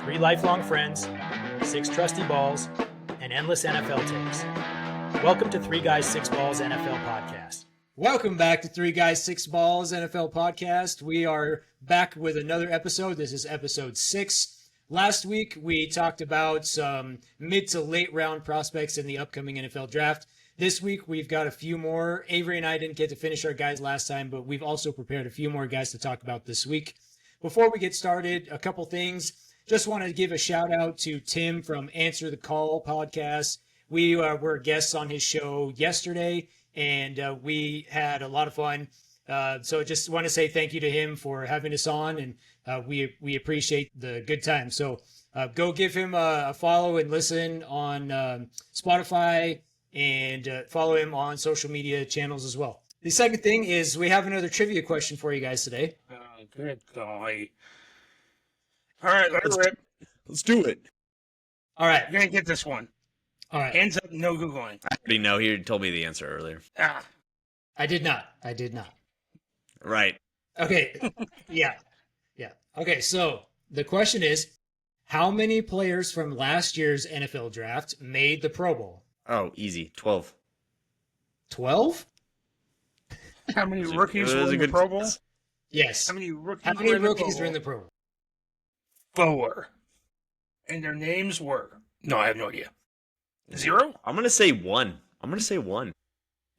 Three lifelong friends, 6 trusty balls, and endless NFL takes. Welcome to Three Guys, 6 Balls NFL Podcast. Welcome back to Three Guys, 6 Balls NFL Podcast. We are back with another episode. This is episode 6. Last week, we talked about some mid to late round prospects in the upcoming NFL draft. This week, we've got a few more. Avery and I didn't get to finish our guys last time, but we've also prepared a few more guys to talk about this week. Before we get started, a couple things. Just want to give a shout out to Tim from Answer the Call podcast. We were guests on his show yesterday, and we had a lot of fun. So just want to say thank you to him for having us on, and we appreciate the good time. So go give him a follow and listen on Spotify, and follow him on social media channels as well. The second thing is we have another trivia question for you guys today. Good golly. All right, let's do it. All right. You're going to get this one. All right. Hands up, no Googling. I already know. He told me the answer earlier. I did not. Right. Okay. Yeah. Okay, so the question is, how many players from last year's NFL draft made the Pro Bowl? Oh, easy. 12. 12? How many rookies were in the Pro Bowl? Yes. How many rookies were in the Pro Bowl? 4. And their names were... No, I have no idea. 0? I'm going to say 1.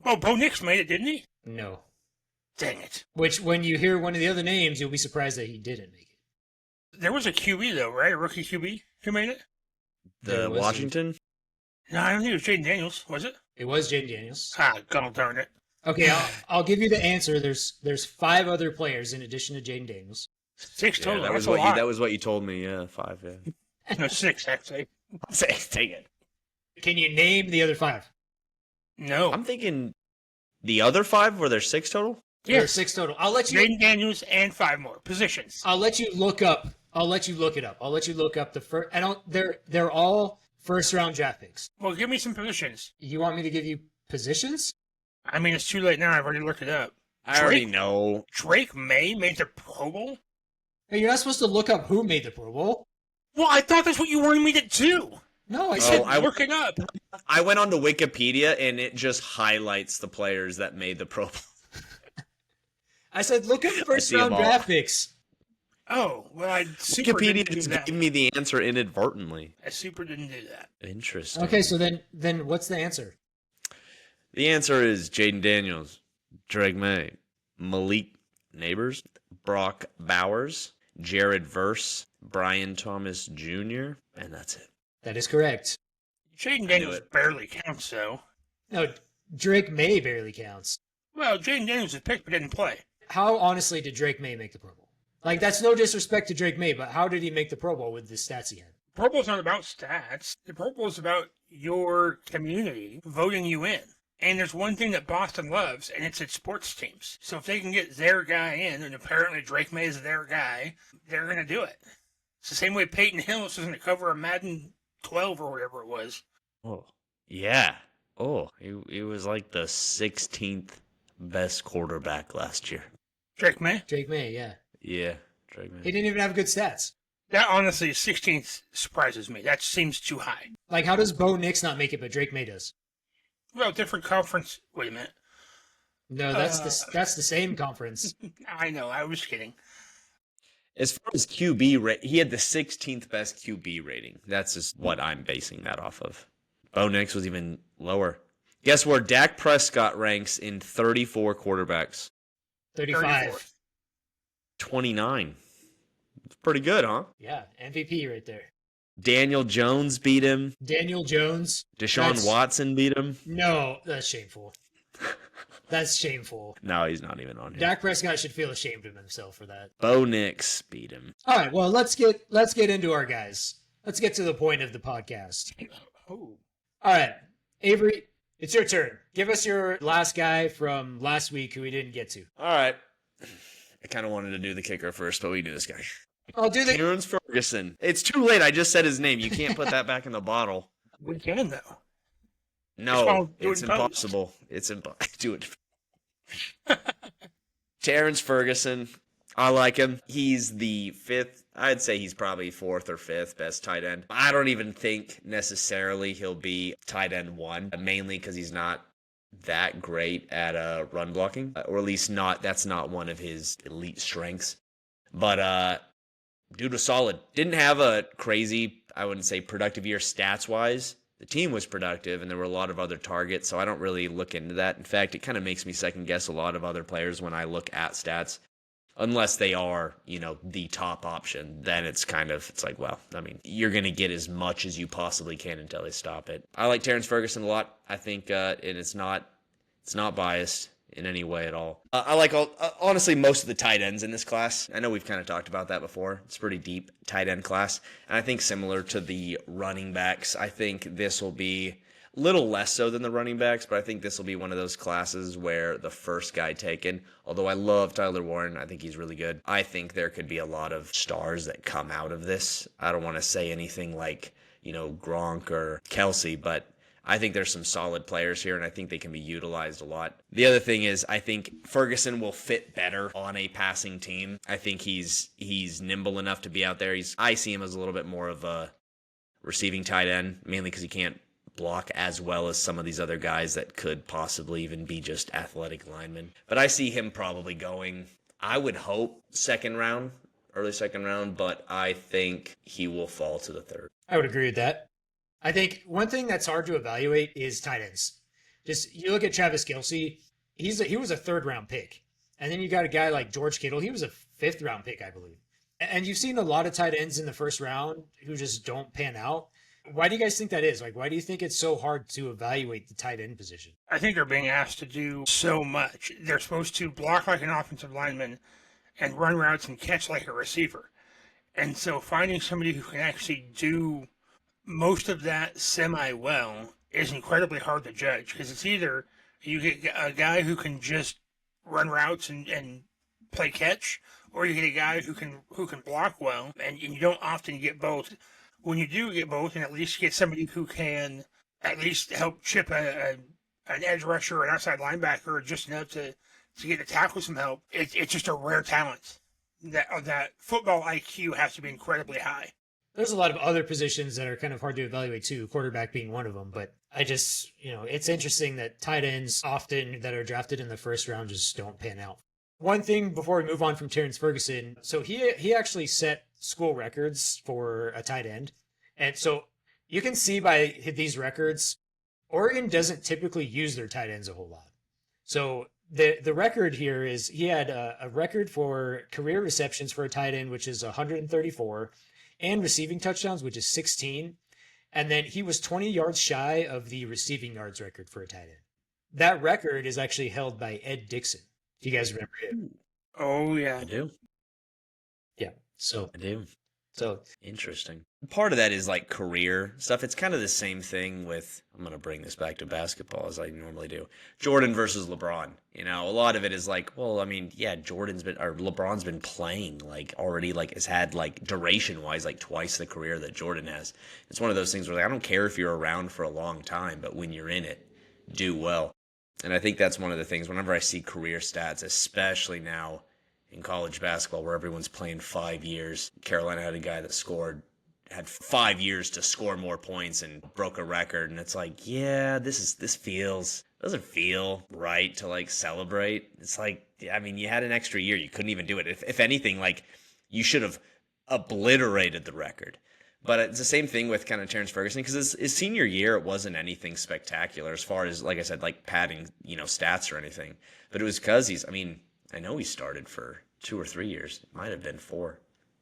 Well, Bo Nix made it, didn't he? No. Dang it. Which, when you hear one of the other names, you'll be surprised that he didn't make it. There was a QB, though, right? A rookie QB who made it? The Washington? No, I don't think it was Jaden Daniels, was it? It was Jaden Daniels. God darn it. Okay, I'll give you the answer. There's 5 other players in addition to Jaden Daniels. 6 total. Yeah, that was what you told me. Yeah, 5. Yeah. No, 6 actually. 6. Take it. Can you name the other 5? No. I'm thinking the other 5. Were there 6 total? Yeah, 6 total. I'll let you. Jaden Daniels and 5 more positions. I'll let you look up. I'll let you look it up. I'll let you look up the first. They're all first round draft picks. Well, give me some positions. You want me to give you positions? I mean, it's too late now. I've already looked it up. I already know. Drake May made the Pro Bowl? Hey, you're not supposed to look up who made the Pro Bowl. Well, I thought that's what you wanted me to do. No, I said said look it up. I went on to Wikipedia, and it just highlights the players that made the Pro Bowl. I said look up first round draft picks. Oh, well, Wikipedia just gave me the answer inadvertently. I super didn't do that. Interesting. Okay, so then what's the answer? The answer is Jaden Daniels, Drake May, Malik Neighbors, Brock Bowers, Jared Verse, Brian Thomas Jr., and that's it. That is correct. Jaden Daniels barely counts, though. No, Drake May barely counts. Well, Jaden Daniels was picked but didn't play. How honestly did Drake May make the Pro Bowl? Like, that's no disrespect to Drake May, but how did he make the Pro Bowl with the stats he had? Pro Bowl's not about stats. The Pro Bowl's about your community voting you in. And there's one thing that Boston loves, and it's its sports teams. So if they can get their guy in, and apparently Drake May is their guy, they're going to do it. It's the same way Peyton Hillis was going to cover a Madden 12 or whatever it was. Oh, yeah. Oh, he was like the 16th best quarterback last year. Drake May? Drake May, yeah. Yeah, Drake May. He didn't even have good stats. That honestly, 16th surprises me. That seems too high. Like, how does Bo Nix not make it, but Drake May does? Well, different conference. Wait a minute. No, that's the same conference. I know. I was kidding. As far as QB rate, he had the 16th best QB rating. That's just what I'm basing that off of. Bo Nix was even lower. Guess where Dak Prescott ranks in 34 quarterbacks? 35. 29. It's pretty good, huh? Yeah, MVP right there. Daniel Jones beat him. Daniel Jones. Deshaun Watson beat him. No, that's shameful. That's shameful. No, he's not even on here. Dak Prescott should feel ashamed of himself for that. Bo Nix beat him. All right, well, let's get into our guys. Let's get to the point of the podcast. Oh. All right, Avery, it's your turn. Give us your last guy from last week who we didn't get to. All right. I kind of wanted to do the kicker first, but we do this guy. I'll do the... Terrance Ferguson. It's too late. I just said his name. You can't put that back in the bottle. We can, though. No, it's impossible. It's impossible. Do it. Terrance Ferguson. I like him. He's the 5th I'd say he's probably 4th or 5th best tight end. I don't even think necessarily he'll be tight end 1, mainly because he's not that great at run blocking, or at least that's not one of his elite strengths. But dude was solid. Didn't have a crazy, I wouldn't say productive year stats-wise. The team was productive, and there were a lot of other targets, so I don't really look into that. In fact, it kind of makes me second-guess a lot of other players when I look at stats. Unless they are, the top option, then it's like, well, I mean, you're going to get as much as you possibly can until they stop it. I like Terrance Ferguson a lot. I think, and it's not biased in any way at all. I like honestly most of the tight ends in this class. I know we've kind of talked about that before. It's a pretty deep tight end class. And I think similar to the running backs, I think this will be a little less so than the running backs, but I think this will be one of those classes where the first guy taken, although I love Tyler Warren, I think he's really good. I think there could be a lot of stars that come out of this. I don't want to say anything like, Gronk or Kelsey, but I think there's some solid players here, and I think they can be utilized a lot. The other thing is I think Ferguson will fit better on a passing team. I think he's nimble enough to be out there. I see him as a little bit more of a receiving tight end, mainly because he can't block as well as some of these other guys that could possibly even be just athletic linemen. But I see him probably going, I would hope, early second round, but I think he will fall to the 3rd. I would agree with that. I think one thing that's hard to evaluate is tight ends. Just you look at Travis Kelce, he was a 3rd round pick. And then you got a guy like George Kittle, he was a 5th round pick, I believe. And you've seen a lot of tight ends in the 1st round who just don't pan out. Why do you guys think that is? Like, why do you think it's so hard to evaluate the tight end position? I think they're being asked to do so much. They're supposed to block like an offensive lineman and run routes and catch like a receiver. And so finding somebody who can actually do most of that semi-well is incredibly hard to judge, because it's either you get a guy who can just run routes and play catch, or you get a guy who can block well, and you don't often get both. When you do get both, and at least get somebody who can at least help chip an edge rusher or an outside linebacker just enough to get the tackle some help, it's just a rare talent. That football IQ has to be incredibly high. There's a lot of other positions that are kind of hard to evaluate too, quarterback being one of them. But I just, it's interesting that tight ends often that are drafted in the 1st round just don't pan out. One thing before we move on from Terrance Ferguson, so he actually set school records for a tight end. And so you can see by these records, Oregon doesn't typically use their tight ends a whole lot. So the record here is he had a record for career receptions for a tight end, which is 134, and receiving touchdowns, which is 16. And then he was 20 yards shy of the receiving yards record for a tight end. That record is actually held by Ed Dixon. Do you guys remember him? Oh, yeah. I do. Yeah. So I do. So interesting. Part of that is like career stuff. It's kind of the same thing with, I'm going to bring this back to basketball as I normally do, Jordan versus LeBron. A lot of it is like, well, I mean, yeah, LeBron's been playing like already, like has had like duration wise, like twice the career that Jordan has. It's one of those things where like, I don't care if you're around for a long time, but when you're in it, do well. And I think that's one of the things whenever I see career stats, especially now in college basketball where everyone's playing 5 years. Carolina had a guy that had 5 years to score more points and broke a record. And it's like, yeah, doesn't feel right to like celebrate. It's like, I mean, you had an extra year. You couldn't even do it. If anything, like you should have obliterated the record. But it's the same thing with kind of Terrance Ferguson, because his senior year, it wasn't anything spectacular as far as, like I said, like padding, stats or anything. But it was because I know he started for 2 or 3 years. It might have been 4,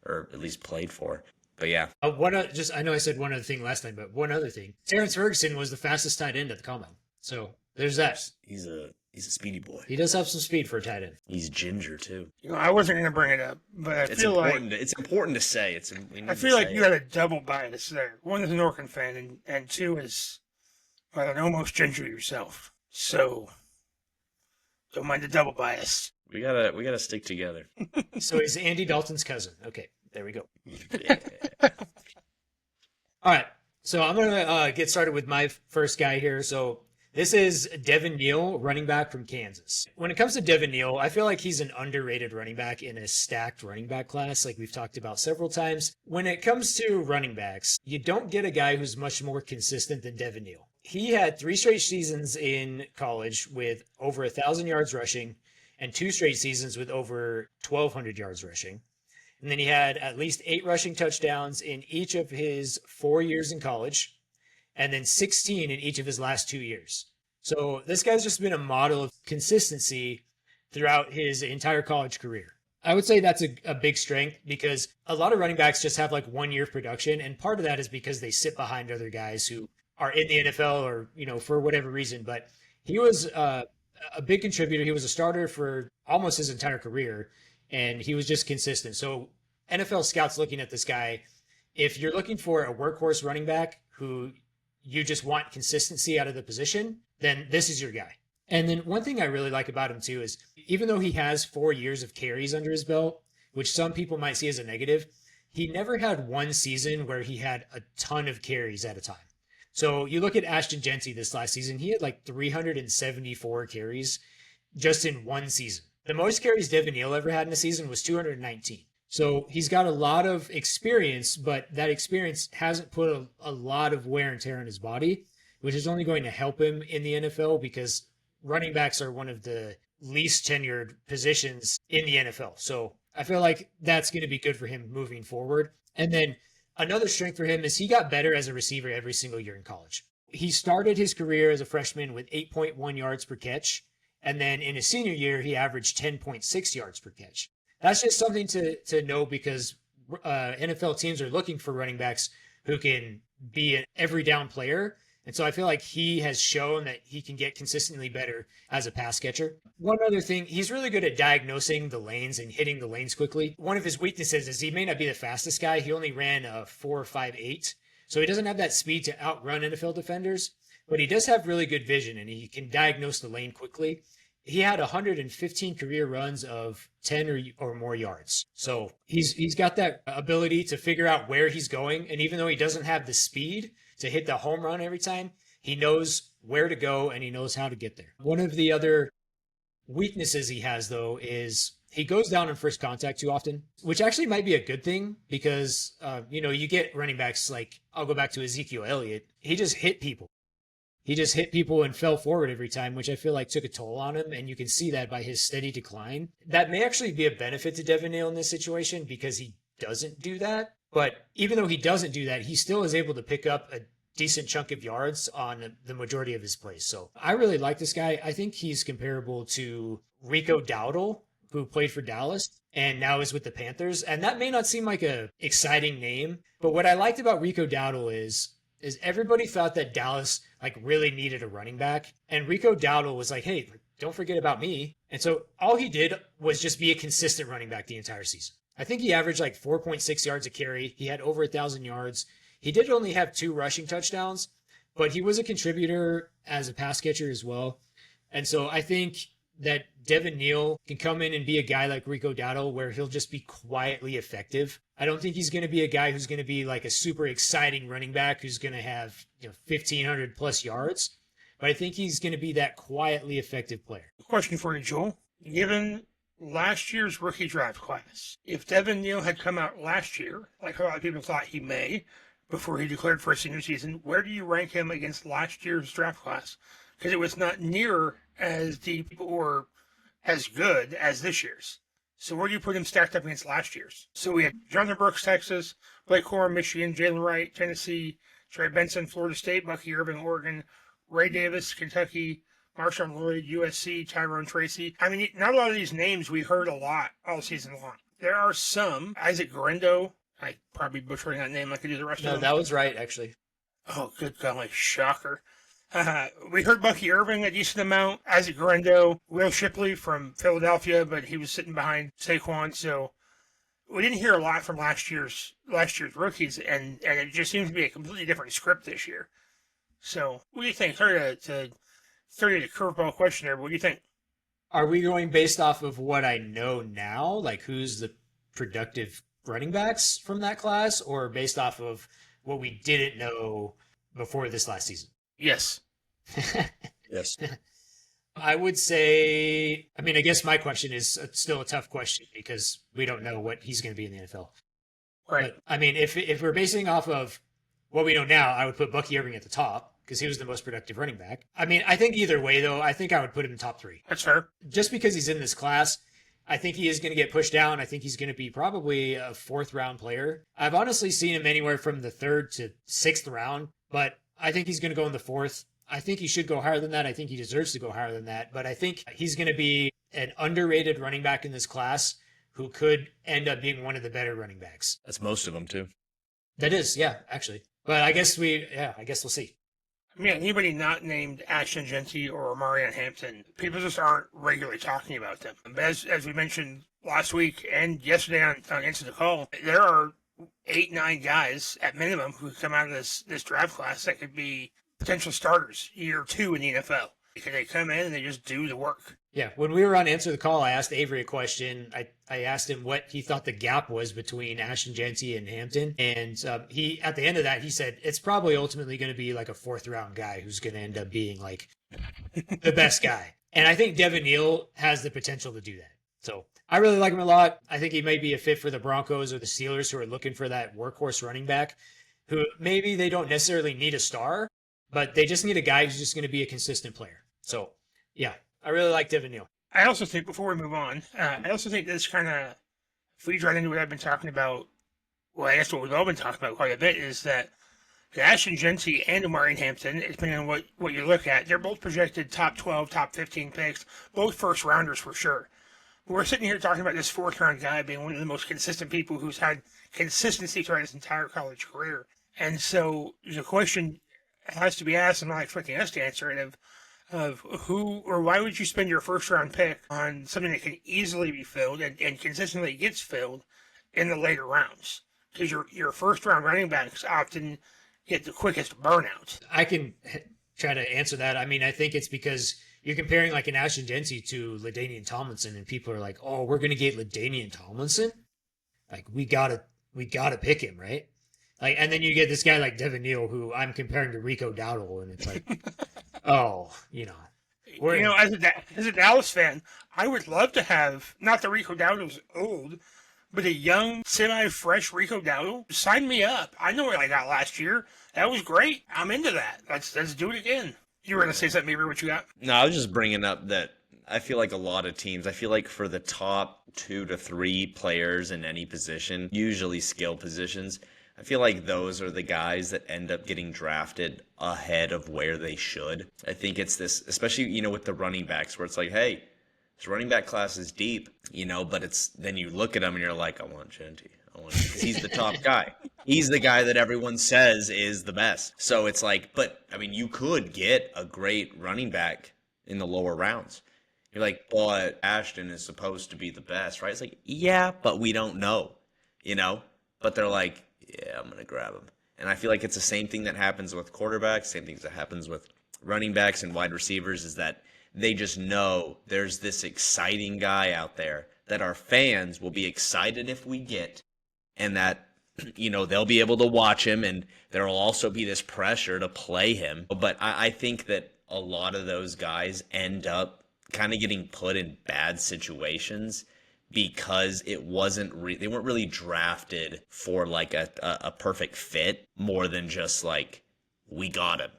or at least played 4. But yeah. I know I said one other thing last time, but one other thing. Terrance Ferguson was the fastest tight end at the combine. So there's that. He's a speedy boy. He does have some speed for a tight end. He's ginger too. I wasn't going to bring it up, but it's important to say. I feel like you had a double bias there. One is an Orkin fan, and 2 is an almost ginger yourself. So don't mind the double bias. We gotta stick together. So he's Andy Dalton's cousin. Okay, there we go. Yeah. All right, so I'm gonna get started with my first guy here. So This is Devin Neal, running back from Kansas. When it comes to Devin Neal, I feel like he's an underrated running back in a stacked running back class, like we've talked about several times. When it comes to running backs, you don't get a guy who's much more consistent than Devin Neal. He had 3 straight seasons in college with over 1,000 yards rushing and 2 straight seasons with over 1,200 yards rushing. And then he had at least 8 rushing touchdowns in each of his 4 years in college, and then 16 in each of his last 2 years. So this guy's just been a model of consistency throughout his entire college career. I would say that's a big strength because a lot of running backs just have like 1 year of production. And part of that is because they sit behind other guys who are in the NFL or, for whatever reason. But he was a big contributor. He was a starter for almost his entire career, and he was just consistent. So NFL scouts looking at this guy, if you're looking for a workhorse running back who you just want consistency out of the position, then this is your guy. And then one thing I really like about him too is even though he has 4 years of carries under his belt, which some people might see as a negative, he never had one season where he had a ton of carries at a time. So you look at Ashton Genty this last season, he had like 374 carries just in one season. The most carries Devin Neal ever had in a season was 219. So he's got a lot of experience, but that experience hasn't put a lot of wear and tear on his body, which is only going to help him in the NFL because running backs are one of the least tenured positions in the NFL. So I feel like that's going to be good for him moving forward. And then another strength for him is he got better as a receiver every single year in college. He started his career as a freshman with 8.1 yards per catch. And then in his senior year, he averaged 10.6 yards per catch. That's just something to know because NFL teams are looking for running backs who can be an every down player. And so I feel like he has shown that he can get consistently better as a pass catcher. One other thing, he's really good at diagnosing the lanes and hitting the lanes quickly. One of his weaknesses is he may not be the fastest guy. He only ran a 4.58. So he doesn't have that speed to outrun NFL defenders, but he does have really good vision and he can diagnose the lane quickly. He had 115 career runs of 10 or more yards. So he's got that ability to figure out where he's going. And even though he doesn't have the speed to hit the home run every time, he knows where to go and he knows how to get there. One of the other weaknesses he has, though, is he goes down in first contact too often, which actually might be a good thing because, you get running backs like, I'll go back to Ezekiel Elliott. He just hit people. He just hit people and fell forward every time, which I feel like took a toll on him. And you can see that by his steady decline. That may actually be a benefit to Devin Neal in this situation because he doesn't do that. But even though he doesn't do that, he still is able to pick up a decent chunk of yards on the majority of his plays. So I really like this guy. I think he's comparable to Rico Dowdle, who played for Dallas and now is with the Panthers. And that may not seem like a exciting name, but what I liked about Rico Dowdle is everybody thought that Dallas really needed a running back. And Rico Dowdle was like, hey, don't forget about me. And so all he did was just be a consistent running back the entire season. I think he averaged 4.6 yards a carry. He had over 1,000 yards. He did only have 2 rushing touchdowns, but he was a contributor as a pass catcher as well. And so I think that Devin Neal can come in and be a guy like Rico Dowdle where he'll just be quietly effective. I don't think he's going to be a guy who's going to be like a super exciting running back who's going to have 1,500 plus yards, but I think he's going to be that quietly effective player. Question for you, Joel. Given last year's rookie draft class, if Devin Neal had come out last year, like a lot of people thought he may, before he declared for a senior season, where do you rank him against last year's draft class? Because it was not near as deep or as good as this year's. So where do you put him stacked up against last year's? So we had Jonathan Brooks, Texas, Blake Corum, Michigan, Jalen Wright, Tennessee, Trey Benson, Florida State, Bucky Irvin, Oregon, Ray Davis, Kentucky, Marshawn Lloyd, USC, Tyrone Tracy. I mean, not a lot of these names we heard a lot all season long. There are some. Isaac Grendo. I probably butchering that name like I do the rest of them. No, that was right, actually. Oh, good golly, shocker. We heard Bucky Irving a decent amount, Isaac Grendo, Will Shipley from Philadelphia, but he was sitting behind Saquon, so we didn't hear a lot from last year's rookies, and it just seems to be a completely different script this year. So, what do you think? Sorry to throw you the curveball question there, but what do you think? Are we going based off of what I know now, like who's the productive running backs from that class, or based off of what we didn't know before this last season? Yes. Yes. I would say, I mean, I guess my question is still a tough question because we don't know what he's going to be in the NFL. Right. But I mean, if we're basing off of what we know now, I would put Bucky Irving at the top because he was the most productive running back. I mean, I think either way, though, I think I would put him in top 3. That's fair. Just because he's in this class, I think he is going to get pushed down. I think he's going to be probably a 4th round player. I've honestly seen him anywhere from the 3rd to 6th round, but I think he's going to go in the 4th. I think he should go higher than that. I think he deserves to go higher than that. But I think he's going to be an underrated running back in this class who could end up being one of the better running backs. That's most of them too. That is, yeah, actually. But I guess we'll see. I mean, anybody not named Ashton Jeanty or Omarion Hampton, people just aren't regularly talking about them. As we mentioned last week and yesterday on Answer the Call, there are 8-9 guys at minimum who come out of this draft class that could be potential starters year 2 in the NFL. Because they come in and they just do the work. Yeah, when we were on Answer the Call, I asked Avery a question. I asked him what he thought the gap was between Ashton Jeanty and Hampton. And he, at the end of that, he said it's probably ultimately going to be like a 4th round guy who's going to end up being like the best guy. And I think Devin Neal has the potential to do that. So I really like him a lot. I think he might be a fit for the Broncos or the Steelers who are looking for that workhorse running back who maybe they don't necessarily need a star, but they just need a guy who's just going to be a consistent player. So, yeah, I really like Devin Neal. I also think, before we move on, I also think this kind of feeds right into what I've been talking about. Well, I guess what we've all been talking about quite a bit is that Ashton Jeanty and Omarion Hampton, depending on what you look at, they're both projected top 12, top 15 picks, both first rounders for sure. We're sitting here talking about this 4th round guy being one of the most consistent people who's had consistency throughout his entire college career. And so the question has to be asked, I'm not expecting us to answer it, of who or why would you spend your 1st round pick on something that can easily be filled and consistently gets filled in the later rounds? Because your 1st round running backs often get the quickest burnout. I can try to answer that. I mean, I think it's because you're comparing like an Ashton Jeanty to LaDainian Tomlinson, and people are like, "Oh, we're gonna get LaDainian Tomlinson? Like we gotta pick him, right?" Like, and then you get this guy like Devin Neal, who I'm comparing to Rico Dowdle, and it's like, oh, as a Dallas fan, I would love to have, not that Rico Dowdle's old, but a young, semi-fresh Rico Dowdle. Sign me up. I know what I got last year. That was great. I'm into that. Let's do it again. You were going to say something, maybe what you got? No, I was just bringing up that I feel like a lot of teams, I feel like for the top 2 to 3 players in any position, usually skill positions, I feel like those are the guys that end up getting drafted ahead of where they should. I think it's this, especially, with the running backs, where it's like, hey, this running back class is deep, but it's, then you look at him and you're like, I want Jeanty. Because he's the top guy. He's the guy that everyone says is the best. So it's like, but, I mean, you could get a great running back in the lower rounds. You're like, but Ashton is supposed to be the best, right? It's like, yeah, but we don't know, But they're like, yeah, I'm going to grab him. And I feel like it's the same thing that happens with quarterbacks, same things that happens with running backs and wide receivers, is that they just know there's this exciting guy out there that our fans will be excited if we get, and that, they'll be able to watch him, and there will also be this pressure to play him. But I think that a lot of those guys end up kind of getting put in bad situations because they weren't really drafted for like a perfect fit, more than just like, we got him,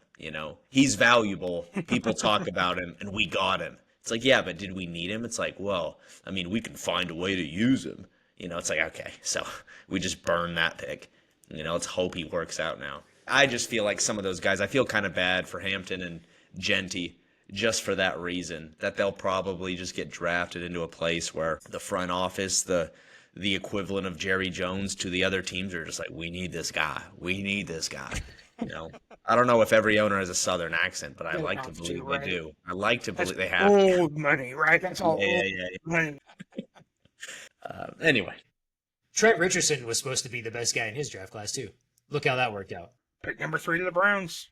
he's valuable, people talk about him, and we got him. It's like, yeah, but did we need him? It's like, well, I mean, we can find a way to use him. It's like, okay, so we just burn that pick. Let's hope he works out now. I just feel like some of those guys, I feel kind of bad for Hampton and Jeanty, just for that reason, that they'll probably just get drafted into a place where the front office, the equivalent of Jerry Jones to the other teams, are just like, we need this guy. We need this guy. I don't know if every owner has a Southern accent, but I like to believe they do. I like to believe they have old money, right? That's all yeah. money. Anyway. Trent Richardson was supposed to be the best guy in his draft class, too. Look how that worked out. Pick number 3 to the Browns.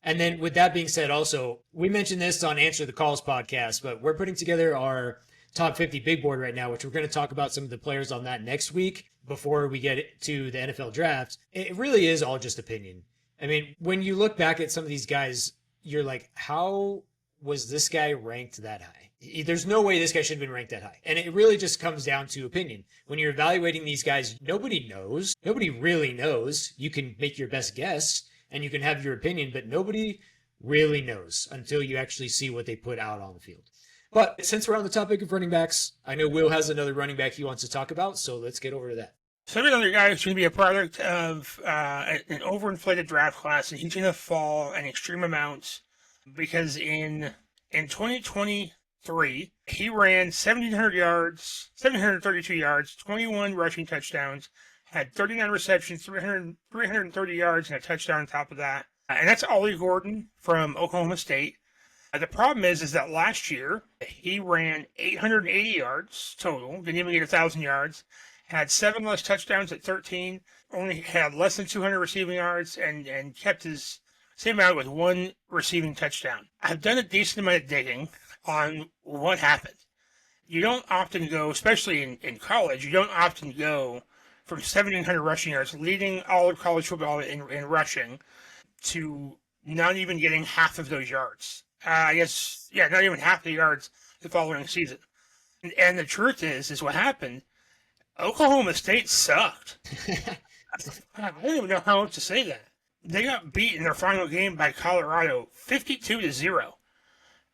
And then with that being said, also, we mentioned this on Answer the Calls podcast, but we're putting together our top 50 big board right now, which we're going to talk about some of the players on that next week before we get to the NFL draft. It really is all just opinion. I mean, when you look back at some of these guys, you're like, how was this guy ranked that high? There's no way this guy should have been ranked that high. And it really just comes down to opinion. When you're evaluating these guys, nobody knows. Nobody really knows. You can make your best guess and you can have your opinion, but nobody really knows until you actually see what they put out on the field. But since we're on the topic of running backs, I know Will has another running back he wants to talk about, so let's get over to that. So every other guy is going to be a product of an overinflated draft class, and he's going to fall an extreme amounts because in 2023, he ran 1,700 yards, 732 yards, 21 rushing touchdowns, had 39 receptions, 330 yards, and a touchdown on top of that. And that's Ollie Gordon from Oklahoma State. The problem is that last year, he ran 880 yards total, didn't even get 1,000 yards, had 7 less touchdowns at 13, only had less than 200 receiving yards, and kept his same amount with 1 receiving touchdown. I've done a decent amount of digging on what happened. You don't often go, especially in college, you don't often go from 1,700 rushing yards, leading all of college football in rushing, to not even getting half of those yards. Not even half the yards the following season. And the truth is what happened, Oklahoma State sucked. I don't even know how else to say that. They got beat in their final game by Colorado, 52-0.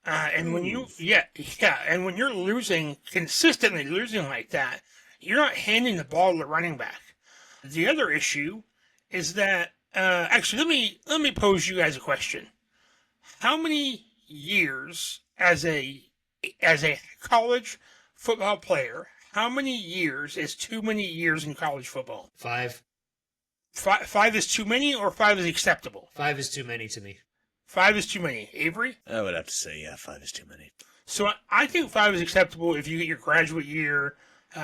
And when and when you're consistently losing like that, you're not handing the ball to the running back. The other issue is that, actually, let me pose you guys a question. How many years as a college football player, how many years is too many years in college football? 5. 5 is too many, or 5 is acceptable? 5 is too many to me. 5 is too many. Avery? I would have to say, 5 is too many. So I think 5 is acceptable if you get your graduate year.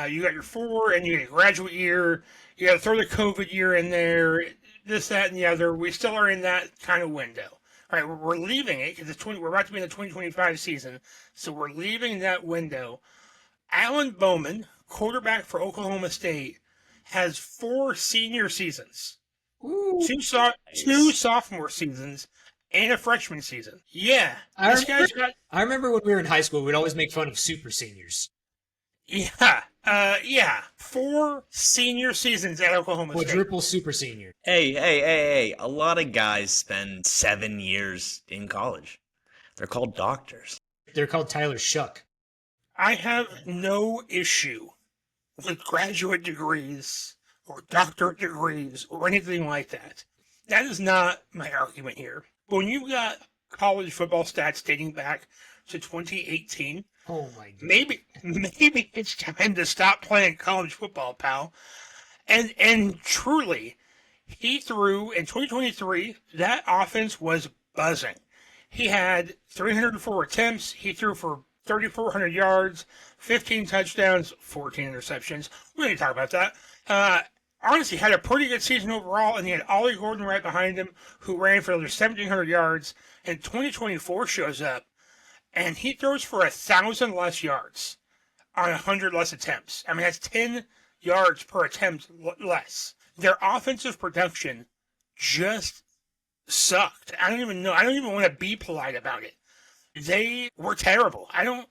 You got your 4, and you get your graduate year. You got to throw the COVID year in there, this, that, and the other. We still are in that kind of window. All right, we're leaving it because we're about to be in the 2025 season, so we're leaving that window. Alan Bowman, quarterback for Oklahoma State, has 4 senior seasons, Ooh, 2 sophomore seasons, and a freshman season. Yeah, I remember when we were in high school, we'd always make fun of super seniors. Yeah, 4 senior seasons at Oklahoma State. Quadruple super senior. Hey. A lot of guys spend 7 years in college. They're called doctors. They're called Tyler Shuck. I have no issue with graduate degrees or doctorate degrees or anything like that. That is not my argument here. But when you've got college football stats dating back to 2018, oh my God. Maybe it's time to stop playing college football, pal. And truly, he threw in 2023, that offense was buzzing. He had 304 attempts. He threw for 3,400 yards, 15 touchdowns, 14 interceptions. We don't need to talk about that. Honestly, had a pretty good season overall, and he had Ollie Gordon right behind him, who ran for over 1,700 yards. And 2024 shows up, and he throws for 1,000 less yards on 100 less attempts. I mean, that's 10 yards per attempt less. Their offensive production just sucked. I don't even want to be polite about it. They were terrible. I don't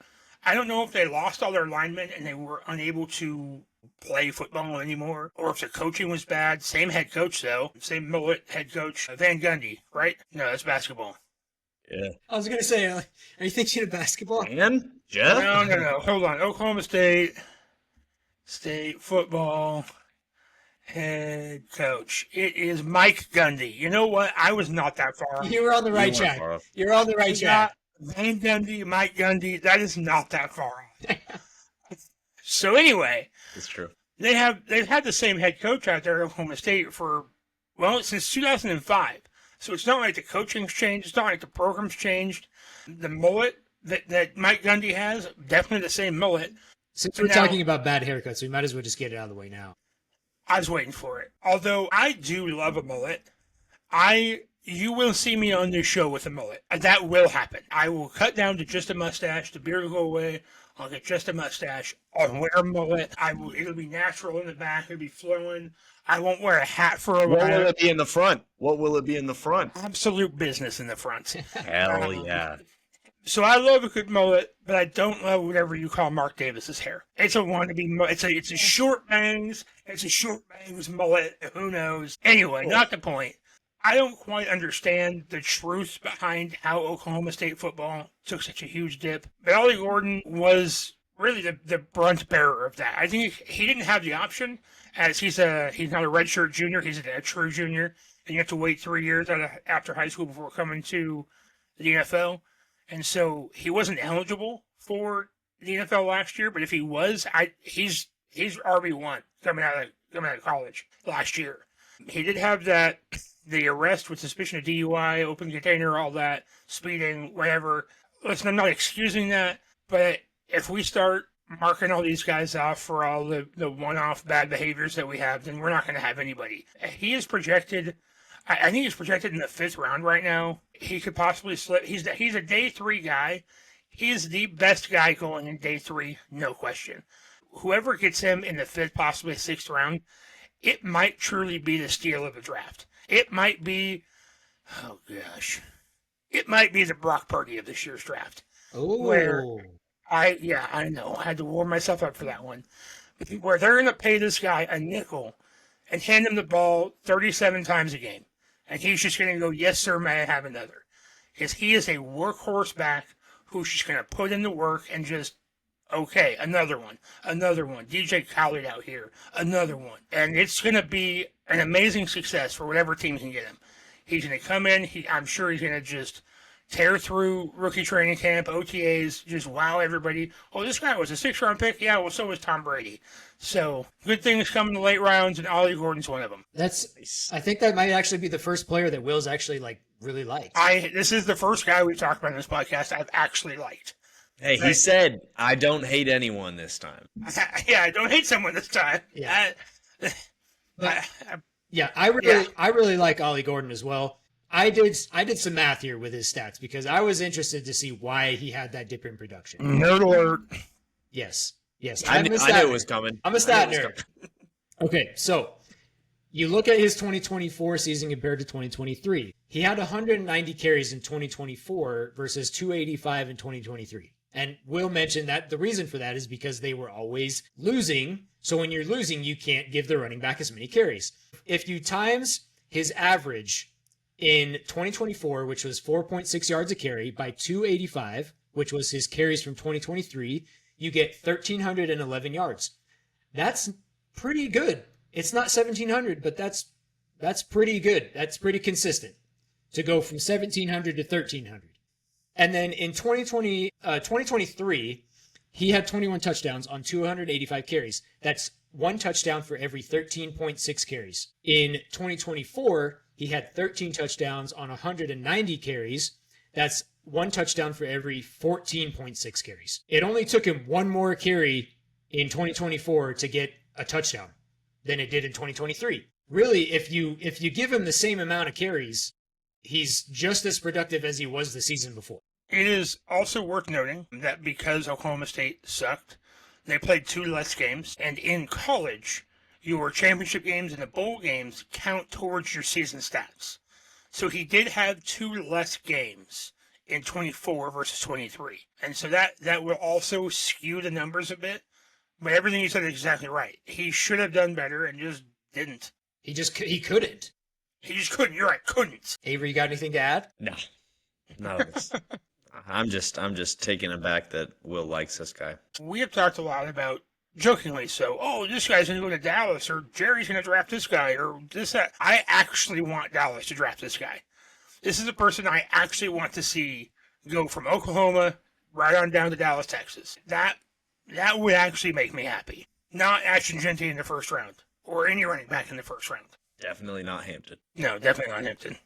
know if they lost all their linemen and they were unable to play football anymore, or if the coaching was bad. Same head coach, though. Same mullet head coach, Van Gundy, right? No, that's basketball. Yeah. I was going to say, are you thinking of basketball? And Jeff? No. Hold on. Oklahoma State football head coach. It is Mike Gundy. You know what? I was not that far off. You were on the right track. You're on the right track. Van Gundy, Mike Gundy. That is not that far off. So anyway, it's true. They've had the same head coach out there at Oklahoma State since 2005. So it's not like the coaching's changed. It's not like the program's changed. The mullet that Mike Gundy has, definitely the same mullet. Since we're talking about bad haircuts, we might as well just get it out of the way now. I was waiting for it. Although I do love a mullet, you will see me on this show with a mullet. That will happen. I will cut down to just a mustache. The beard will go away. I'll get just a mustache. I'll wear a mullet. It'll be natural in the back. It'll be flowing. I won't wear a hat for a while. What will it be in the front? Absolute business in the front. Hell yeah. So I love a good mullet, but I don't love whatever you call Mark Davis's hair. It's a wannabe. It's a short bangs. It's a short bangs mullet. Who knows? Anyway, not the point. I don't quite understand the truth behind how Oklahoma State football took such a huge dip. But Ollie Gordon was really the brunt bearer of that. I think he didn't have the option, as he's not a redshirt junior. He's a true junior, and you have to wait 3 years after high school before coming to the NFL. And so he wasn't eligible for the NFL last year, but if he was, he's RB1 coming out of college last year. He did have the arrest with suspicion of DUI, open container, all that, speeding, whatever. Listen, I'm not excusing that, but if we start marking all these guys off for all the one-off bad behaviors that we have, then we're not going to have anybody. He is projected. I think he's projected in the 5th round right now. He could possibly slip. He's a day 3 guy. He is the best guy going in day 3, no question. Whoever gets him in the 5th, possibly 6th round, it might truly be the steal of the draft. It might be, oh gosh, it might be the Brock Purdy of this year's draft. Oh, I know. I had to warm myself up for that one. Where they're going to pay this guy a nickel and hand him the ball 37 times a game. And he's just going to go, yes, sir, may I have another? Because he is a workhorse back who's just going to put in the work and just, okay, another one. DJ Khaled out here, another one. And it's going to be an amazing success for whatever team can get him. He's going to come in. I'm sure he's going to just tear through rookie training camp, OTAs, just wow everybody. Oh, this guy was a 6th-round pick? Yeah, well, so was Tom Brady. So, good things come in the late rounds, and Ollie Gordon's one of them. I think that might actually be the first player that Will's actually, really liked. This is the first guy we've talked about in this podcast I've actually liked. Hey, he said, I don't hate anyone this time. Yeah, I don't hate someone this time. Yeah. I really like Ollie Gordon as well. I did some math here with his stats because I was interested to see why he had that dip in production. Nerd alert. Yes. I knew it was coming. I'm a stat nerd. Okay, so you look at his 2024 season compared to 2023. He had 190 carries in 2024 versus 285 in 2023. And Will mentioned that the reason for that is because they were always losing. So when you're losing, you can't give the running back as many carries. If you times his average in 2024, which was 4.6 yards a carry, by 285, which was his carries from 2023, you get 1,311 yards. That's pretty good. It's not 1,700, but that's pretty good. That's pretty consistent to go from 1,700 to 1,300. And then in 2023, he had 21 touchdowns on 285 carries. That's one touchdown for every 13.6 carries. In 2024, he had 13 touchdowns on 190 carries. That's one touchdown for every 14.6 carries. It only took him one more carry in 2024 to get a touchdown than it did in 2023. Really, if you give him the same amount of carries, he's just as productive as he was the season before. It is also worth noting that because Oklahoma State sucked, they played 2 less games, and in college, your championship games and the bowl games count towards your season stats. So he did have 2 less games in 24 versus 23. And so that will also skew the numbers a bit. But everything you said is exactly right. He should have done better and just didn't. He couldn't. He just couldn't. You're right, couldn't. Avery, you got anything to add? No. None of this. I'm just taken aback that Will likes this guy. We have talked a lot about, jokingly so, oh, this guy's going to go to Dallas, or Jerry's going to draft this guy, or this, that. I actually want Dallas to draft this guy. This is a person I actually want to see go from Oklahoma right on down to Dallas, Texas. That would actually make me happy. Not Ashton Genty in the first round, or any running back in the first round. Definitely not Hampton. No, definitely not Hampton.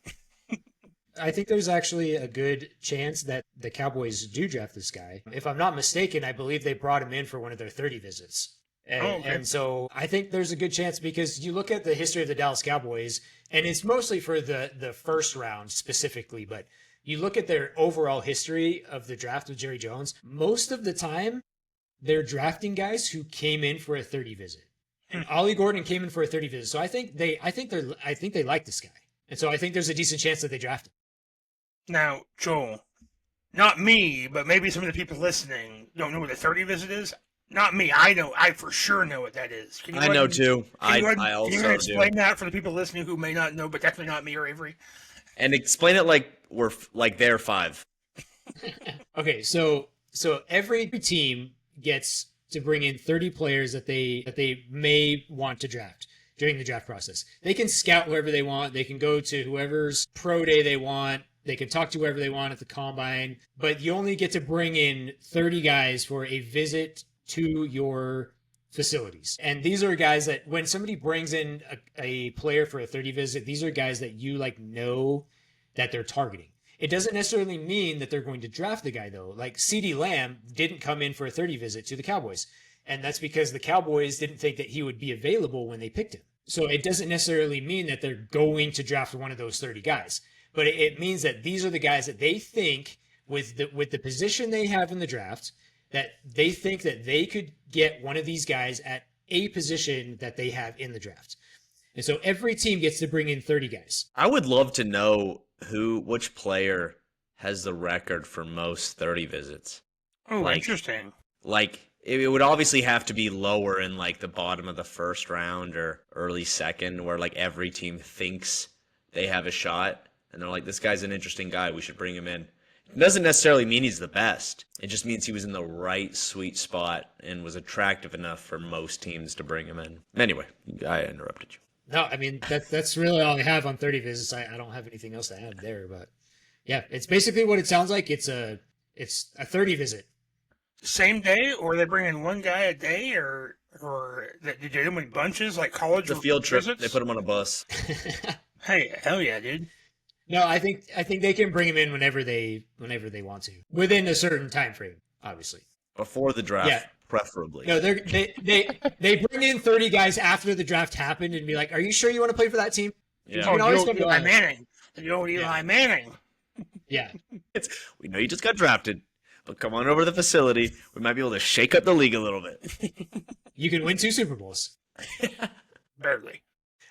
I think there's actually a good chance that the Cowboys do draft this guy. If I'm not mistaken, I believe they brought him in for one of their 30 visits. And so I think there's a good chance because you look at the history of the Dallas Cowboys, and it's mostly for the first round specifically, but you look at their overall history of the draft with Jerry Jones, most of the time they're drafting guys who came in for a 30 visit. And Ollie Gordon came in for a 30 visit. So I think they like this guy. And so I think there's a decent chance that they draft him. Now, Joel, not me, but maybe some of the people listening don't know what a 30 visit is. Not me. I know. I for sure know what that is. Can you I go know ahead and- too. Can you, go ahead I and- can you also explain do. that for the people listening who may not know, but definitely not me or Avery? And explain it like we're like they're 5. Okay, so every team gets to bring in 30 players that they may want to draft during the draft process. They can scout whoever they want. They can go to whoever's pro day they want. They can talk to whoever they want at the combine, but you only get to bring in 30 guys for a visit to your facilities. And these are guys that when somebody brings in a player for a 30 visit, these are guys that you like know that they're targeting. It doesn't necessarily mean that they're going to draft the guy, though. Like CeeDee Lamb didn't come in for a 30 visit to the Cowboys. And that's because the Cowboys didn't think that he would be available when they picked him. So it doesn't necessarily mean that they're going to draft one of those 30 guys. But it means that these are the guys that they think, with the position they have in the draft, that they think that they could get one of these guys at a position that they have in the draft. And so every team gets to bring in 30 guys. I would love to know which player has the record for most 30 visits. Oh, Like- interesting. Like it would obviously have to be lower in like the bottom of the first round or early second, where like every team thinks they have a shot and they're like, this guy's an interesting guy, we should bring him in. It doesn't necessarily mean he's the best. It just means he was in the right sweet spot and was attractive enough for most teams to bring him in. Anyway, I interrupted you. No, I mean, that's really all I have on 30 visits. I don't have anything else to add there, but yeah, it's basically what it sounds like. It's a 30 visit. Same day, or they bring in one guy a day, or they do them in bunches like college It's a field trip. visits? They put him on a bus. Hey, hell yeah, dude. No, I think they can bring him in whenever they want to, within a certain time frame, obviously. Before the draft, Yeah. preferably. No, they bring in 30 guys after the draft happened and be like, "Are you sure you want to play for that team?" Yeah. You can always come to Eli us. Manning. The old Eli Manning. Yeah, We know you just got drafted, but come on over to the facility. We might be able to shake up the league a little bit. you can win 2 Super Bowls. Barely.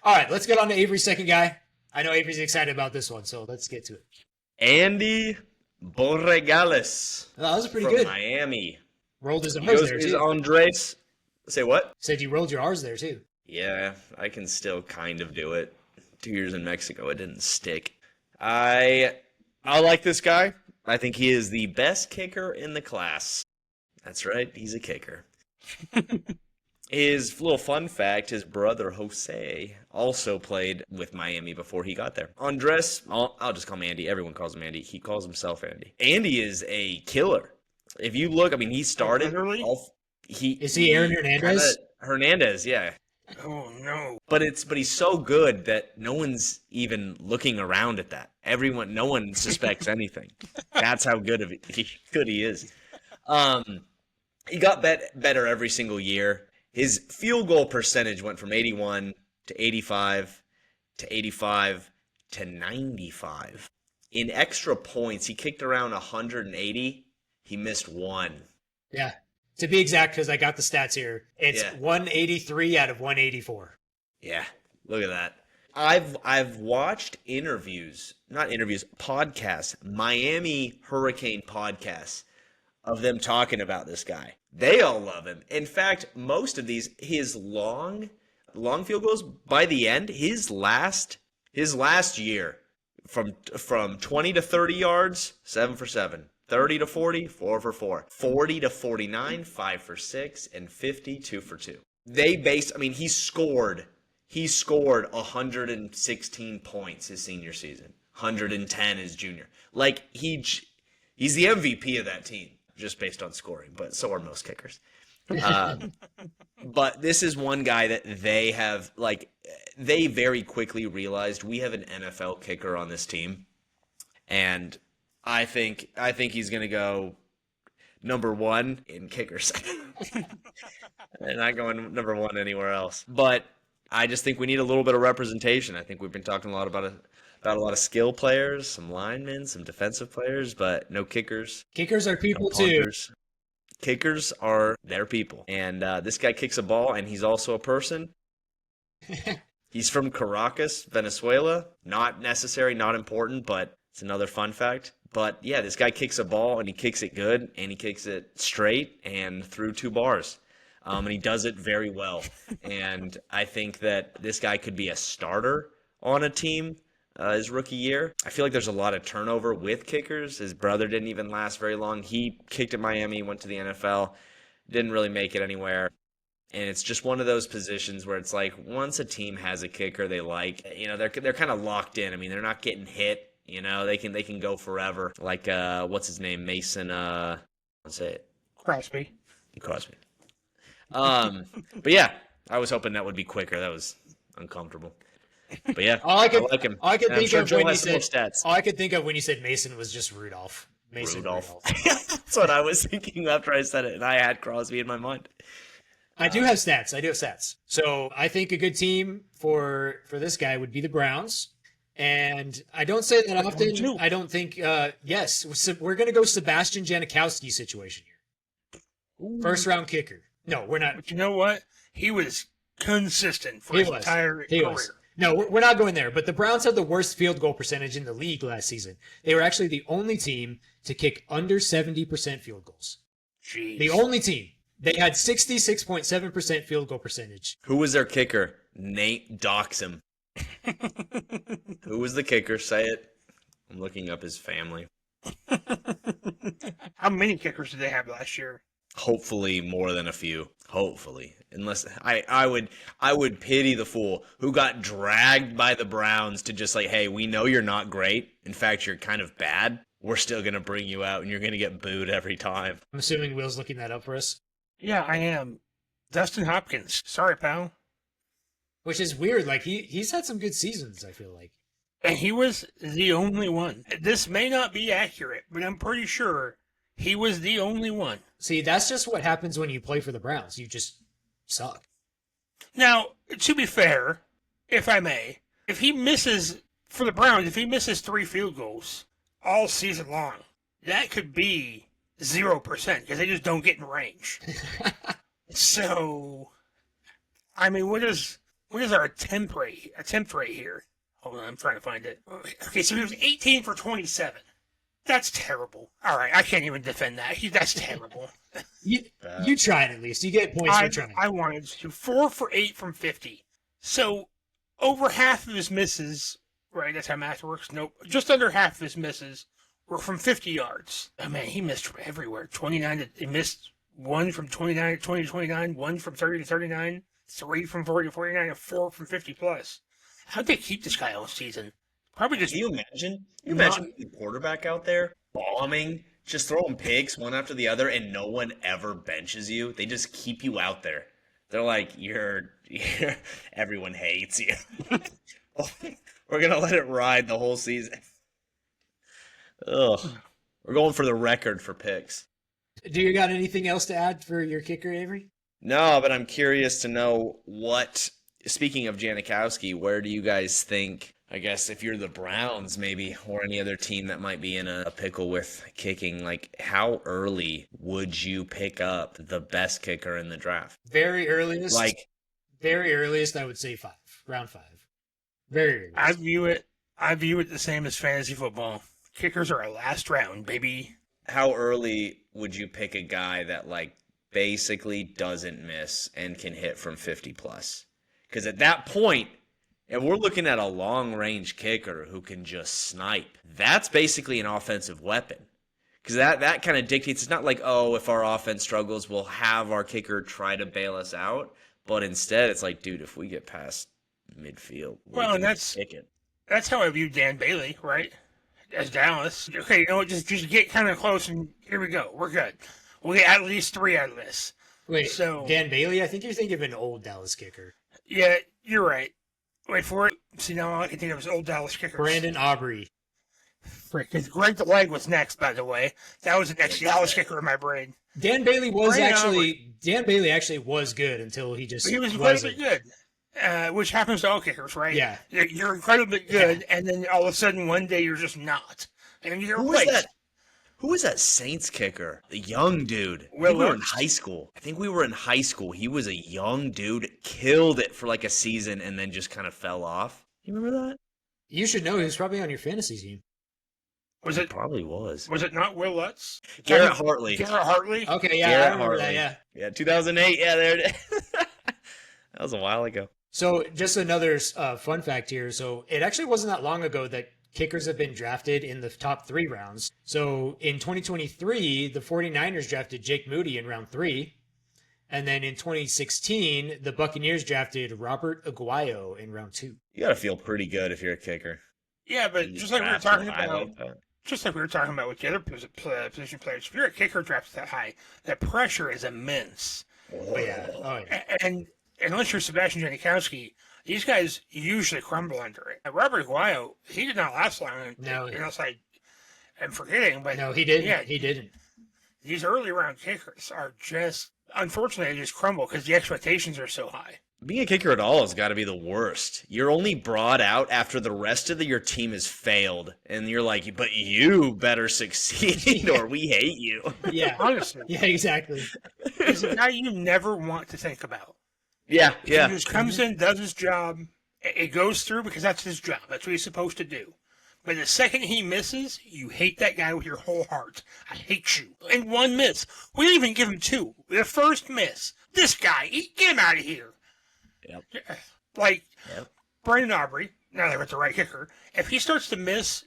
All right, let's get on to Avery's second guy. I know Avery's excited about this one, so let's get to it. Andy Borregales Oh, that was pretty from good. Miami. Rolled his He R's goes there is too. Andres. Say what? Said you rolled your R's there too. Yeah, I can still kind of do it. 2 years in Mexico, it didn't stick. I like this guy. I think he is the best kicker in the class. That's right, he's a kicker. His little fun fact, his brother Jose also played with Miami before he got there. Andres, I'll just call him Andy. Everyone calls him Andy. He calls himself Andy. Andy is a killer. If you look, I mean, he started. Literally? Is he Aaron Hernandez? Hernandez, yeah. Oh no. But he's so good that no one's even looking around at that. No one suspects anything. That's how good he is. He got better every single year. His field goal percentage went from 81 to 85 to 85 to 95. In extra points, he kicked around 180. He missed 1. Yeah. To be exact, because I got the stats here, it's Yeah. 183 out of 184. Yeah, look at that. I've watched podcasts, Miami Hurricane podcasts of them talking about this guy. They all love him. In fact, most of these, his long field goals, by the end, his last year, from 20 to 30 yards, 7 for 7. 30 to 40, 4 for 4. 40 to 49, 5 for 6, and 50, 2 for 2. He scored 116 points his senior season, 110 his junior. Like, he's the MVP of that team, just based on scoring, but so are most kickers. But this is one guy that they have, like, they very quickly realized we have an NFL kicker on this team, and I think he's going to go number 1 in kickers. And not going number 1 anywhere else. But I just think we need a little bit of representation. I think we've been talking a lot about a lot of skill players, some linemen, some defensive players, but no kickers. Kickers are people no too. punters. Kickers are their people. And this guy kicks a ball, and he's also a person. He's from Caracas, Venezuela. Not necessary, not important, but it's another fun fact. But yeah, this guy kicks a ball and he kicks it good and he kicks it straight and through 2 bars. And he does it very well. And I think that this guy could be a starter on a team his rookie year. I feel like there's a lot of turnover with kickers. His brother didn't even last very long. He kicked at Miami, went to the NFL, didn't really make it anywhere. And it's just one of those positions where it's like once a team has a kicker they like, they're kind of locked in. I mean, they're not getting hit. They can go forever. Like what's his name? Mason. Let's say it. Crosby. But yeah, I was hoping that would be quicker. That was uncomfortable. But yeah, I like him. All I could And I'm think sure of Joe when you has some more said stats. all I could think of when you said Mason was just Rudolph. Rudolph. That's what I was thinking after I said it, and I had Crosby in my mind. I do have stats. So I think a good team for this guy would be the Browns. And I don't say that often. I don't think, yes, we're going to go Sebastian Janikowski situation here. First round kicker. No, we're not. But you know what? He was consistent for his entire career. No, we're not going there. But the Browns had the worst field goal percentage in the league last season. They were actually the only team to kick under 70% field goals. Jeez. The only team. They had 66.7% field goal percentage. Who was their kicker? Nate Doxham. Who was the kicker? Say it. I'm looking up his family. How many kickers did they have last year? Hopefully more than a few. Hopefully. Unless I would pity the fool who got dragged by the Browns to just like, hey, we know you're not great. In fact, you're kind of bad. We're still going to bring you out and you're going to get booed every time. I'm assuming Will's looking that up for us. Yeah, I am. Dustin Hopkins. Sorry, pal. Which is weird. Like, he's had some good seasons, I feel like. And he was the only one. This may not be accurate, but I'm pretty sure he was the only one. See, that's just what happens when you play for the Browns. You just suck. Now, to be fair, if I may, if he misses, for the Browns, if he misses 3 field goals all season long, that could be 0% because they just don't get in range. So, I mean, what is our attempt rate here? Hold on, I'm trying to find it. Okay, so he was 18 for 27. That's terrible. All right, I can't even defend that. That's terrible. You tried at least. You get points for trying. I wanted to. 4 for 8 from 50. So, over half of his misses, right, that's how math works? Nope. Just under half of his misses were from 50 yards. Oh, man, he missed from everywhere. He missed 1 from 29 to 20 to 29, 1 from 30 to 39, 3 from 40 to 49, and 4 from 50 plus. How'd they keep this guy all season? Probably just... Can you imagine? You imagine the quarterback out there bombing, just throwing picks one after the other, and no one ever benches you? They just keep you out there. They're like, you're everyone hates you. We're going to let it ride the whole season. Ugh. We're going for the record for picks. Do you got anything else to add for your kicker, Avery? No, but I'm curious to know speaking of Janikowski, where do you guys think, I guess if you're the Browns maybe, or any other team that might be in a pickle with kicking, like how early would you pick up the best kicker in the draft? Very earliest, I would say 5, round 5. Very earliest. I view it the same as fantasy football. Kickers are a last round, baby. How early would you pick a guy that like basically doesn't miss and can hit from 50 plus? Because at that point, if we're looking at a long-range kicker who can just snipe, that's basically an offensive weapon. Because that kind of dictates, it's not like, oh, if our offense struggles, we'll have our kicker try to bail us out. But instead, it's like, dude, if we get past midfield, and that's how I view Dan Bailey, right? As Dallas. Okay, just get kind of close, and here we go. We're good. We'll get at least 3 out of this. Wait, so Dan Bailey? I think you're thinking of an old Dallas kicker. Yeah, you're right. Wait for it. See, now all I can think of is old Dallas kickers. Brandon Aubrey. Frick. Greg the Leg was next, by the way. That was the next Dallas kicker in my brain. Dan Bailey actually was good until he just He was incredibly good, which happens to all kickers, right? Yeah. You're incredibly good, and then all of a sudden one day you're just not. And you're replaced. Who was that Saints kicker? The young dude. We were in high school. I think we were in high school. He was a young dude, killed it for like a season, and then just kind of fell off. You remember that? You should know. He was probably on your fantasy team. Was It it probably was. was it not Will Lutz? Garrett Hartley. Garrett Hartley? Okay, yeah, I Garrett remember that, Hartley. yeah. Yeah, 2008. Yeah, there it is. That was a while ago. So just another fun fact here. So it actually wasn't that long ago that kickers have been drafted in the top 3 rounds. So in 2023, the 49ers drafted Jake Moody in round 3. And then in 2016, the Buccaneers drafted Robert Aguayo in round 2. You got to feel pretty good if you're a kicker. Yeah, but You just like we were draft so talking high about, like that. just like we were talking about with the other position players, if you're a kicker drafted that high, that pressure is immense. Oh, yeah. Oh, yeah. And unless you're Sebastian Janikowski, these guys usually crumble under it. Robert Aguayo, he did not last long. No. Unless I'm forgetting, but No, he didn't. Yeah, He didn't. these early round kickers are just, unfortunately, they just crumble because the expectations are so high. Being a kicker at all has got to be the worst. You're only brought out after the rest of your team has failed. And you're like, but you better succeed or we hate you. Yeah. Honestly, Yeah, exactly. he's a guy you never want to think about. Yeah, He just comes in, does his job. It goes through because that's his job. That's what he's supposed to do. But the second he misses, you hate that guy with your whole heart. I hate you. And one miss. We didn't even give him 2. The first miss. This guy, get him out of here. Yep. Like, Yep. Brandon Aubrey, now they're at the right kicker, if he starts to miss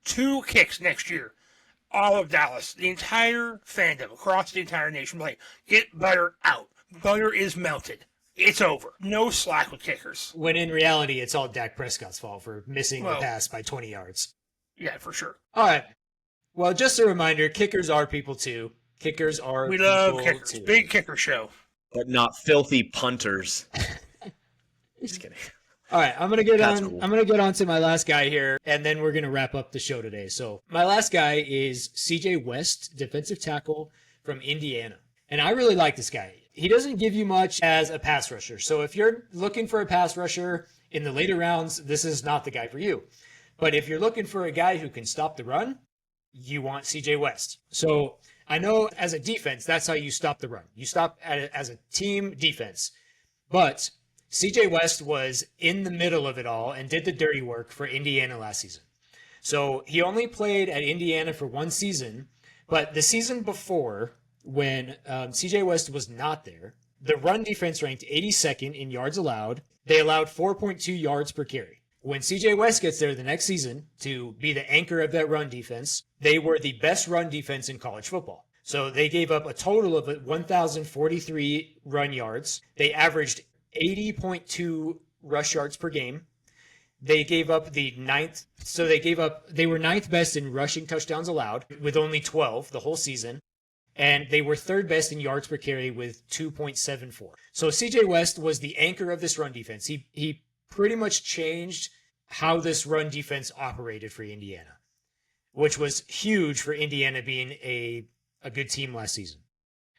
2 kicks next year, all of Dallas, the entire fandom, across the entire nation, like, get Butter out. Butter is melted. It's over. No slack with kickers. When in reality, it's all Dak Prescott's fault for missing the Well- pass by 20 yards. Yeah, for sure. All right. Well, just a reminder, kickers are people too. Kickers are We people love kickers. too. Big kicker show. But not filthy punters. Just kidding. All right, I'm gonna get That's on. cool. I'm gonna get on to my last guy here, and then we're gonna wrap up the show today. So my last guy is C.J. West, defensive tackle from Indiana, and I really like this guy. He doesn't give you much as a pass rusher. So if you're looking for a pass rusher in the later rounds, this is not the guy for you. But if you're looking for a guy who can stop the run, you want C.J. West. So I know as a defense, that's how you stop the run. You stop as a team defense, but C.J. West was in the middle of it all and did the dirty work for Indiana last season. So he only played at Indiana for 1 season, but the season before, when C.J. West was not there, the run defense ranked 82nd in yards allowed. They allowed 4.2 yards per carry. When C.J. West gets there the next season to be the anchor of that run defense, they were the best run defense in college football. So they gave up a total of 1,043 run yards. They averaged 80.2 rush yards per game. They gave up they were ninth best in rushing touchdowns allowed with only 12 the whole season. And they were third best in yards per carry with 2.74. So CJ West was the anchor of this run defense. He pretty much changed how this run defense operated for Indiana, which was huge for Indiana being a good team last season.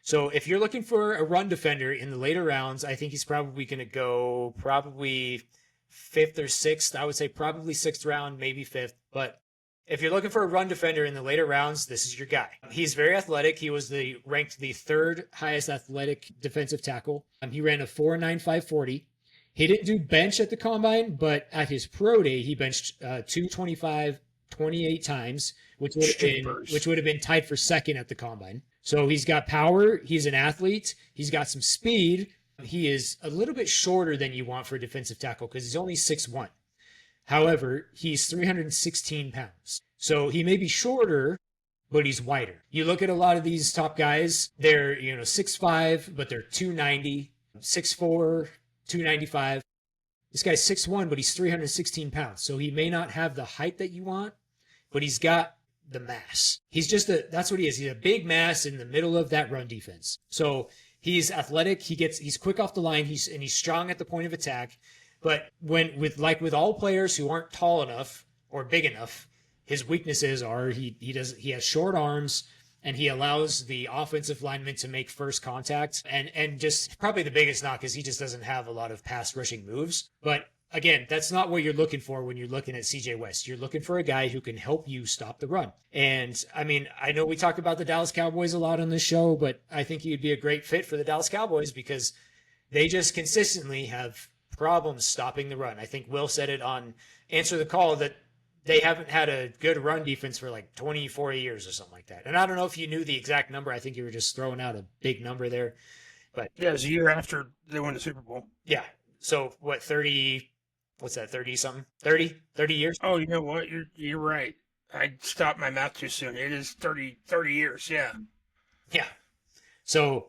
So if you're looking for a run defender in the later rounds, I think he's probably going to go probably 5th or 6th. I would say probably 6th round, maybe 5th. But if you're looking for a run defender in the later rounds, this is your guy. He's very athletic. He was ranked the 3rd highest athletic defensive tackle. He ran a 4.95 40. He didn't do bench at the combine, but at his pro day, he benched 225 28 times, which would have been tied for 2nd at the combine. So he's got power. He's an athlete. He's got some speed. He is a little bit shorter than you want for a defensive tackle because he's only 6'1". However, he's 316 pounds. So he may be shorter, but he's wider. You look at a lot of these top guys, they're 6'5", but they're 290, 6'4", 295. This guy's 6'1", but he's 316 pounds. So he may not have the height that you want, but he's got the mass. That's what he is. He's a big mass in the middle of that run defense. So he's athletic. He's quick off the line. He's strong at the point of attack. But with all players who aren't tall enough or big enough, his weaknesses are he has short arms and he allows the offensive lineman to make first contact. And just probably the biggest knock is he just doesn't have a lot of pass rushing moves. But again, that's not what you're looking for when you're looking at CJ West. You're looking for a guy who can help you stop the run. And I mean, I know we talk about the Dallas Cowboys a lot on this show, but I think he'd be a great fit for the Dallas Cowboys because they just consistently have problems stopping the run. I think Will said it on Answer the Call that they haven't had a good run defense for like 24 years or something like that. And I don't know if you knew the exact number. I think you were just throwing out a big number there. But Yeah, it was a year after they won the Super Bowl. yeah. So what, 30, what's that, 30 something? 30 years? Oh, you know what? You're right. I stopped my math too soon. It is 30 years, yeah. Yeah. So,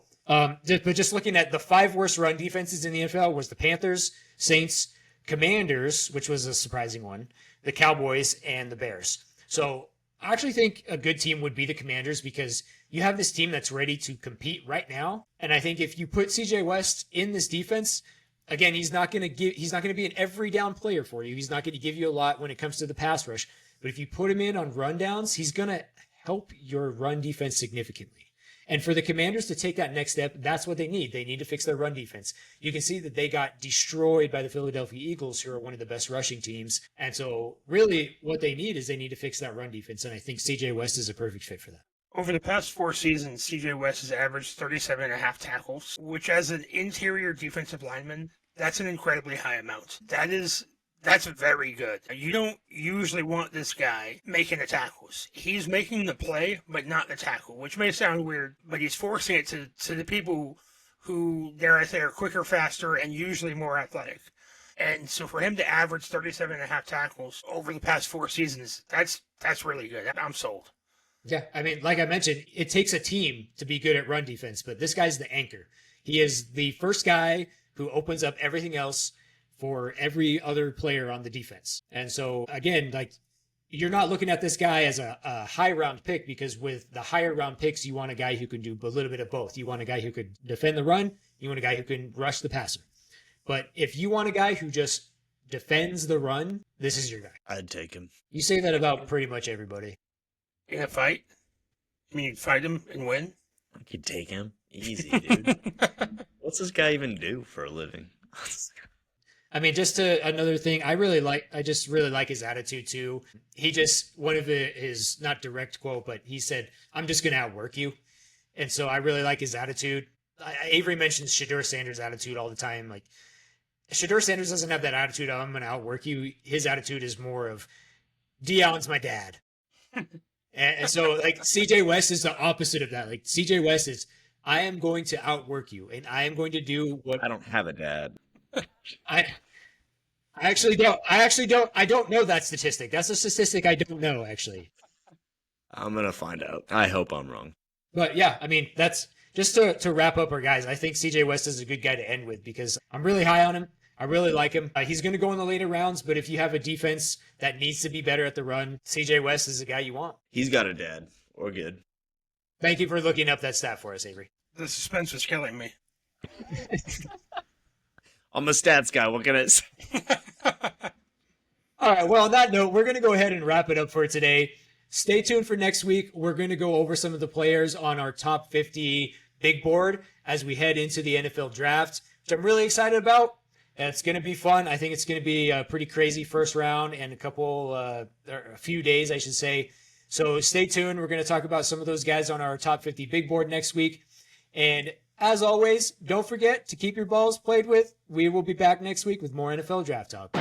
just looking at the 5 worst run defenses in the NFL was the Panthers, Saints, Commanders, which was a surprising one, the Cowboys, and the Bears. So I actually think a good team would be the Commanders because you have this team that's ready to compete right now. And I think if you put CJ West in this defense, again, he's not going to be an every down player for you. He's not going to give you a lot when it comes to the pass rush. But if you put him in on rundowns, he's going to help your run defense significantly. And for the Commanders to take that next step, that's what they need. They need to fix their run defense. You can see that they got destroyed by the Philadelphia Eagles, who are one of the best rushing teams. And so really what they need is they need to fix that run defense. And I think CJ West is a perfect fit for that. Over the past 4 seasons, CJ West has averaged 37.5 tackles, which as an interior defensive lineman, that's an incredibly high amount. That's very good. You don't usually want this guy making the tackles. He's making the play, but not the tackle, which may sound weird, but he's forcing it to the people who, dare I say, are quicker, faster, and usually more athletic. And so for him to average 37.5 tackles over the past 4 seasons, that's really good. I'm sold. Yeah, I mean, like I mentioned, it takes a team to be good at run defense, but this guy's the anchor. He is the first guy who opens up everything else for every other player on the defense. And so, again, like, you're not looking at this guy as a high round pick because with the higher round picks, you want a guy who can do a little bit of both. You want a guy who could defend the run. You want a guy who can rush the passer. But if you want a guy who just defends the run, this is your guy. I'd take him. You say that about pretty much everybody. In a fight? I mean, you'd fight him and win? I could take him. Easy, dude. What's this guy even do for a living? I mean, just another thing, I just really like his attitude too. He just, one of his, not direct quote, but he said, "I'm just going to outwork you." And so I really like his attitude. Avery mentions Shedeur Sanders' attitude all the time. Like, Shedeur Sanders doesn't have that attitude of, "I'm going to outwork you." His attitude is more of, "D. Allen's my dad." and so, like, CJ West is the opposite of that. Like, CJ West is, "I am going to outwork you, and I am going to do what..." I don't have a dad. I actually don't. I don't know that statistic. That's a statistic I don't know, actually. I'm going to find out. I hope I'm wrong. But yeah, I mean, that's just to wrap up our guys. I think CJ West is a good guy to end with because I'm really high on him. I really like him. He's going to go in the later rounds, but if you have a defense that needs to be better at the run, CJ West is the guy you want. He's got a dad. We're good. Thank you for looking up that stat for us, Avery. The suspense was killing me. I'm a stats guy. What can I say? All right. Well, on that note, we're going to go ahead and wrap it up for today. Stay tuned for next week. We're going to go over some of the players on our top 50 big board as we head into the NFL draft, which I'm really excited about. And it's going to be fun. I think it's going to be a pretty crazy first round and a few days, I should say. So stay tuned. We're going to talk about some of those guys on our top 50 big board next week. And as always, don't forget to keep your balls played with. We will be back next week with more NFL Draft Talk.